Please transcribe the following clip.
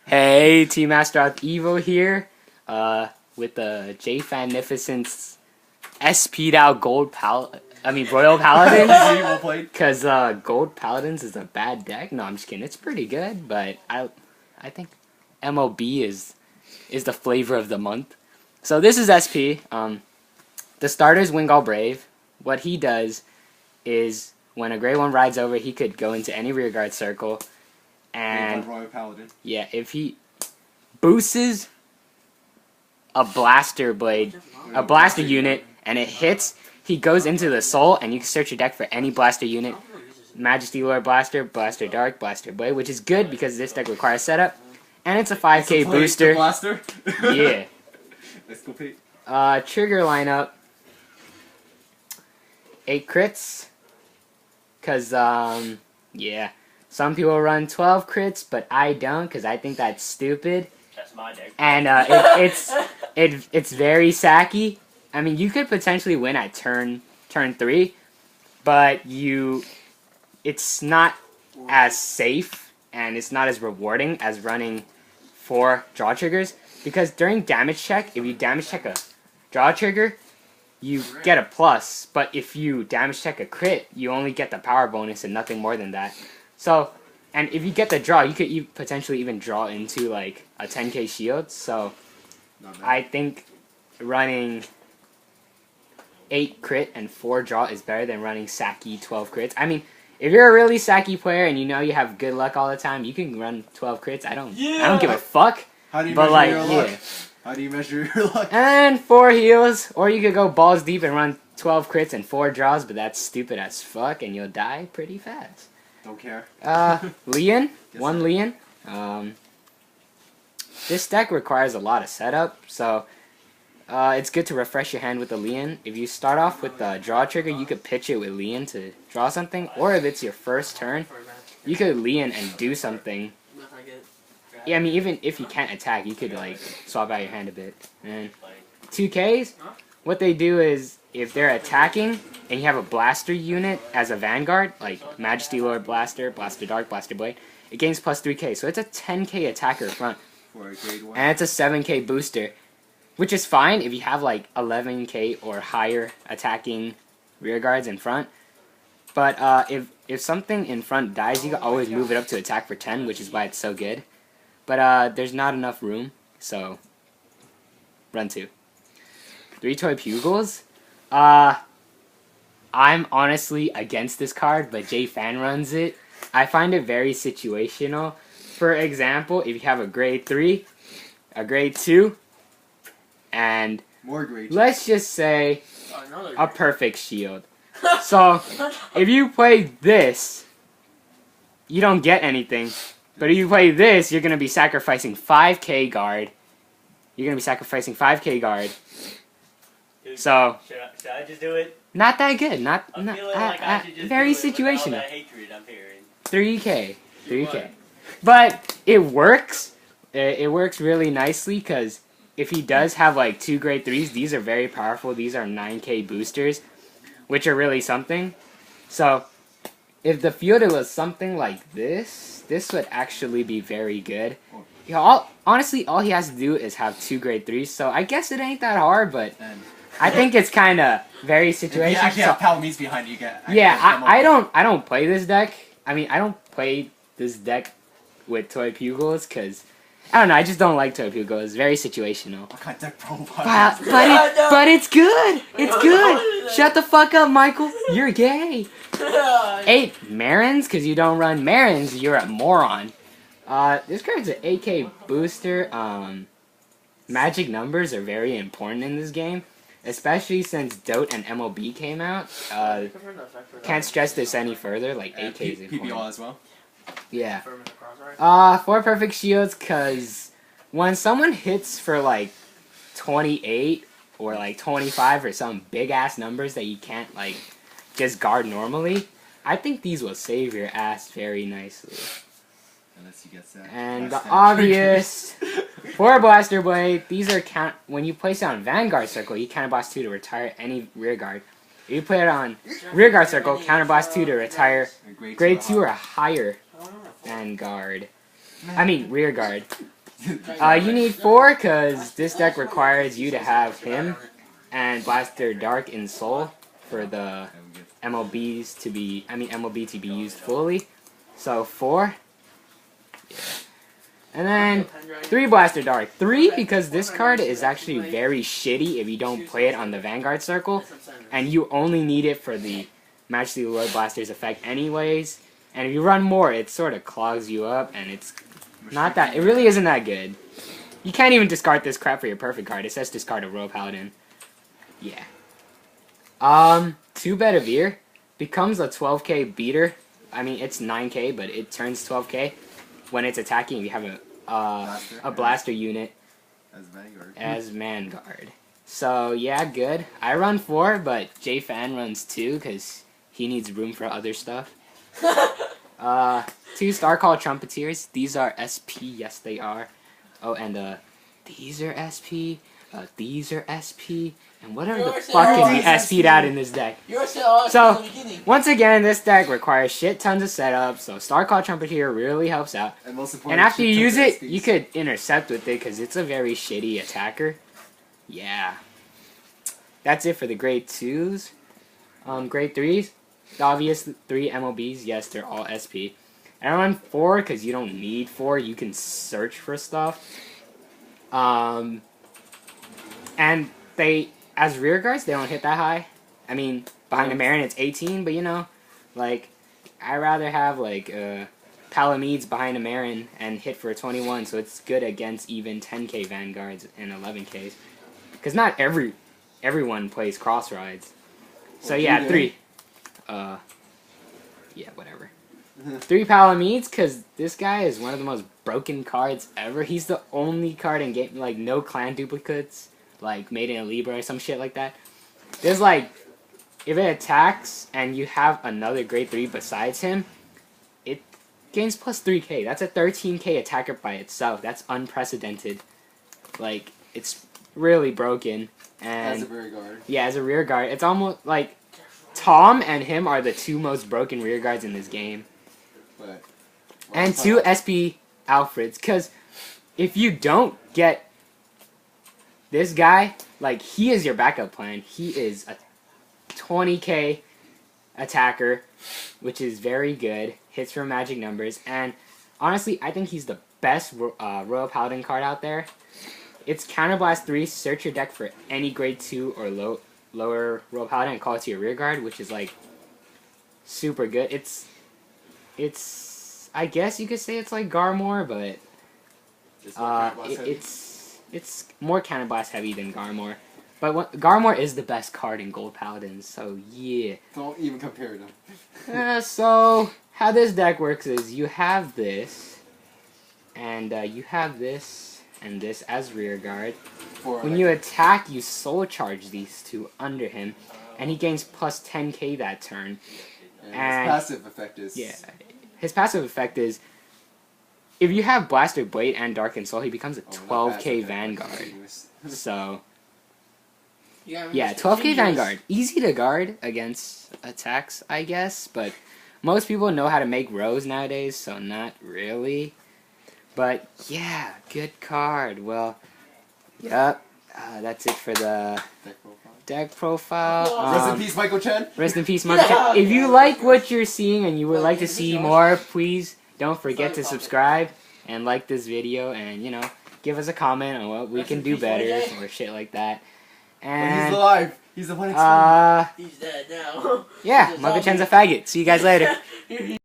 Hey, Team Astronaut Evo here, with the JFannificient SP'd out Royal Paladins. Cause Gold Paladins is a bad deck. No, I'm just kidding. It's pretty good, but I think MLB is the flavor of the month. So this is SP. The starter's Wingull Brave. What he does is when a Gray 1 rides over, he could go into any rearguard circle. And Royal Paladin. Yeah, if he boosts a blaster blade, a blaster unit, and it hits, he goes into the soul, and you can search your deck for any blaster unit. Majesty Lord Blaster, Blaster Dark, Blaster Blade, which is good because this deck requires setup. And it's a 5k booster. Blaster? Yeah. Let's go, Pete. Trigger lineup. 8 crits. Cause, yeah. Some people run 12 crits, but I don't, because I think that's stupid. That's my deck. And it's very sacky. I mean, you could potentially win at turn 3, but it's not as safe, and it's not as rewarding as running 4 draw triggers, because during damage check, if you damage check a draw trigger, you get a plus, but if you damage check a crit, you only get the power bonus and nothing more than that. So, and if you get the draw, you could potentially even draw into like a 10k shield. So, I think running 8 crit and 4 draw is better than running sacky 12 crits. I mean, if you're a really sacky player and you know you have good luck all the time, you can run 12 crits. I don't give a fuck. How do you but measure like, your luck? Yeah. How do you measure your luck? And 4 heals, or you could go balls deep and run 12 crits and 4 draws, but that's stupid as fuck, and you'll die pretty fast. Don't care. Leon, Yes, one sir. Leon. This deck requires a lot of setup, so it's good to refresh your hand with the Leon. If you start off with the draw trigger, you could pitch it with Leon to draw something, or if it's your first turn, you could Leon and do something. Yeah, I mean, even if you can't attack, you could like swap out your hand a bit. And 2Ks, what they do is if they're attacking and you have a blaster unit as a vanguard, like Majesty Lord Blaster, Blaster Dark, Blaster Blade, it gains plus 3k. So it's a 10k attacker front. For a grade 1. And it's a 7k booster, which is fine if you have like 11k or higher attacking rear guards in front. But if something in front dies, you can always move it up to attack for 10, which is why it's so good. But there's not enough room, so run 2. 3 Toy Pugils. I'm honestly against this card, but JFan runs it. I find it very situational. For example, if you have a grade 3, a grade 2, and more grade 2. Let's just say a perfect shield. So, if you play this, you don't get anything. But if you play this, you're going to be sacrificing 5k guard. You're going to be sacrificing 5k guard. Dude, So, should I just do it? not that good. I'm feeling like I should just Very do it with all situational. that hatred I'm hearing. 3k. 3k. But it works. It works really nicely because if he does have like 2 grade 3s, these are very powerful. These are 9k boosters, which are really something. So, if the fielder was something like this would actually be very good. You know, honestly, all he has to do is have 2 grade 3s, so I guess it ain't that hard, but I think it's kind of very situational. If you actually have Palamese behind you, get. Yeah, I don't play this deck. I mean, I don't play this deck with Toy Pugils, because, I don't know, I just don't like Toy Pugils. It's very situational. What kind of deck profile? But it's good! It's good! Shut the fuck up, Michael! You're gay! 8 Marins, because you don't run Marins, you're a moron. This card's an 8k booster. Magic numbers are very important in this game, especially since DOT and MLB came out. Can't stress this any further, like 8k is important. PBL as well? Yeah. 4 perfect shields, because when someone hits for like 28 or like 25 or some big ass numbers that you can't like just guard normally, I think these will save your ass very nicely. Unless you get that. And the obvious 4 Blaster Blade. These are when you place it on Vanguard Circle, you counterblast 2 to retire any rear guard. If you put it on rear guard circle, counterblast 2 to retire grade 2 or higher Vanguard. I mean, rear guard. You need 4 because this deck requires you to have him and Blaster Dark in Soul for the MLB to be used fully. So 4. Yeah. And then 3 Blaster Dark. 3 because this card is actually very shitty if you don't play it on the Vanguard Circle. And you only need it for the Majesty of the Lord Blaster's effect anyways. And if you run more, it sort of clogs you up and it's not that, it really isn't that good. You can't even discard this crap for your perfect card. It says discard a Royal Paladin. Yeah. 2 Bedivere becomes a 12k beater. I mean, it's 9k, but it turns 12k when it's attacking if you have a blaster unit as Vanguard. So, yeah, good. I run 4, but JFan runs 2 because he needs room for other stuff. 2 Starcall Trumpeteers. These are SP. Yes, they are. Oh, and these are SP. These are SP. And whatever the fuck can be SP'd out in this deck. So, once again, this deck requires shit tons of setup. So, Starcall Trumpeteer really helps out. And after you use it, you could intercept with it because it's a very shitty attacker. Yeah. That's it for the grade 2s. Grade 3s. The obvious 3 MLBs, yes, they're all SP. And I run 4 because you don't need 4. You can search for stuff. And they, as rear guards, they don't hit that high. I mean, behind the Marin, it's 18, but you know, like, I'd rather have, like, Palamedes behind a Marin and hit for 21, so it's good against even 10k Vanguards and 11ks. Because not everyone plays cross rides. So yeah, 3. Yeah, whatever. 3 Palamedes, because this guy is one of the most broken cards ever. He's the only card in game, like, no clan duplicates, like, made in a Libra or some shit like that. There's, like, if it attacks and you have another grade 3 besides him, it gains plus 3k. That's a 13k attacker by itself. That's unprecedented. Like, it's really broken. And, as a rear guard. Yeah, as a rear guard. It's almost, like, Tom and him are the 2 most broken rear guards in this game. But, and 2 SP Alfreds, because if you don't get this guy, like, he is your backup plan. He is a 20k attacker, which is very good. Hits for magic numbers, and honestly, I think he's the best Royal Paladin card out there. It's Counterblast 3, search your deck for any grade 2 or lower Royal Paladin and call it to your rear guard, which is, like, super good. It's I guess you could say it's like Garmor, but it's more Counterblast heavy than Garmor. But Garmor is the best card in Gold Paladins, so yeah. Don't even compare them. So how this deck works is you have this, and you have this and this as rear guard. When you attack, you soul charge these 2 under him, and he gains plus 10k that turn. And his passive effect is... Yeah. His passive effect is, if you have Blaster Blade and Dark and Soul, he becomes a 12k Vanguard. So, yeah, 12k Vanguard. Easy to guard against attacks, I guess, but most people know how to make rows nowadays, so not really. But, yeah, good card. Well, yep, that's it for the deck profile. Rest in peace, Michael Chen. Rest in peace, Michael Chen. If you like what you're seeing and you would like to see more, please don't forget to subscribe and like this video and, you know, give us a comment on what we can do better or shit like that. And he's alive. He's the one explaining. He's dead now. Yeah, Michael Chen's a faggot. See you guys later.